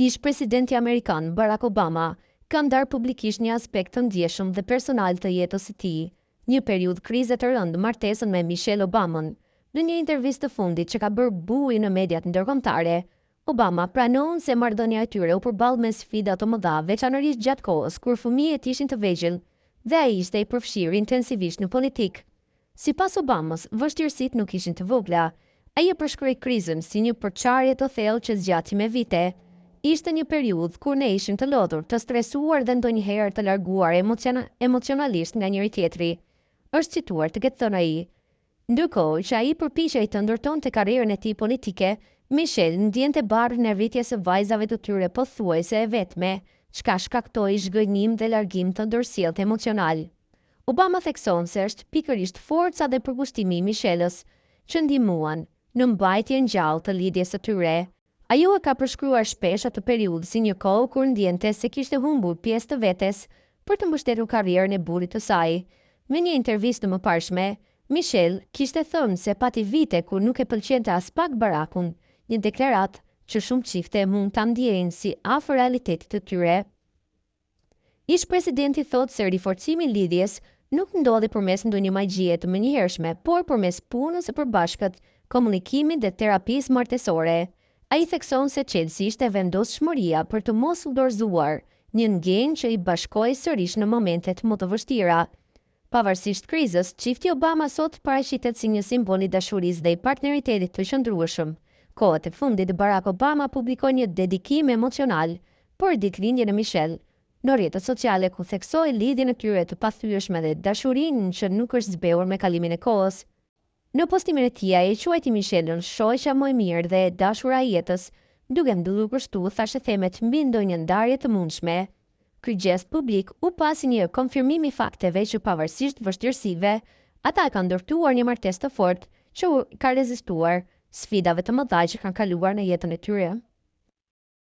Ish presidenti Amerikan Barack Obama ka ndarë publikisht një aspekt të ndjeshëm dhe personal të jetës së tij, një periudhë krize të rëndë martesën me Michelle Obamën. Në një intervistë të fundit që ka bërë bujë në mediat ndërkombëtare, Obama pranon se marrëdhënia e tyre u përball me sfida të mëdha, veçanërisht gjatë kohës kur fëmijët ishin të vegjël dhe ai ishte i përfshirë intensivisht në politikë. Sipas Obamës, vështirësitë nuk ishin të vogla. Ai e përshkroi krizën si një përçarje të thellë që zgjati me vite. Ishte një periudhë kur ne ishim të lodhur, të stresuar dhe ndonjëherë të larguar emocionalisht nga njëri tjetri, është cituar të ketë thënë ai. Ndërkohë që ai përpiqej të ndërtonte karrierën e tij politike, Michelle ndjente barrën e rritjes së vajzave të tyre pothuajse e vetme, çka shkaktoi zhgënjim dhe largim të ndërsjellët emocional. Obama thekson se është pikërisht forca dhe përkushtimi i Michelles që ndihmuan në mbajtjen gjallë të lidhjes së tyre. Ajo e ka përshkruar shpesh atë periudhë si një kohë kur ndjente se kishte humbur pjesë të vetes për të mbështetur karrierën e burrit të saj. Me një intervistë të mëparshme, Michelle kishte thënë se pati vite kur nuk e pëlqente as pak Barackun, një deklaratë që shumë çifte mund ta ndjejnë si afër realitetit të tyre. Ish presidenti thotë se riforcimi i lidhjes nuk ndodhi përmes ndonjë magjie të menjëhershme, por përmes punës së përbashkët, komunikimit dhe terapisë martësore. Ai thekson se Chelsea ishte vendosshmëria për të mos u dorëzuar, një ndjenjë që i bashkoi sërish në momentet më të vështira. Pavarësisht krizës, çifti Obama sot paraqitet si një simbol i dashurisë dhe i partneritetit të qëndrueshëm. Kohët e fundit Barack Obama publikoi një dedikim emocional për ditëlindjen e Michelle në rrjetet sociale ku theksoi lidhjen e tyre të pathyeshme dhe dashurinë që nuk është zbehur me kalimin e kohës. Në postimin e tij ai quajti Michellen shoqja më e mirë dhe e dashura e jetës, duke mbyllur kështu thashë themet mbi ndonjë ndarje të mundshme. Ky gest publik u pasi një konfirmim i fakteve që pavarësisht vështirësive, ata kanë ndërtuar një martesë të fortë që ka rezistuar sfidave të mëdha që kanë kaluar në jetën e tyre.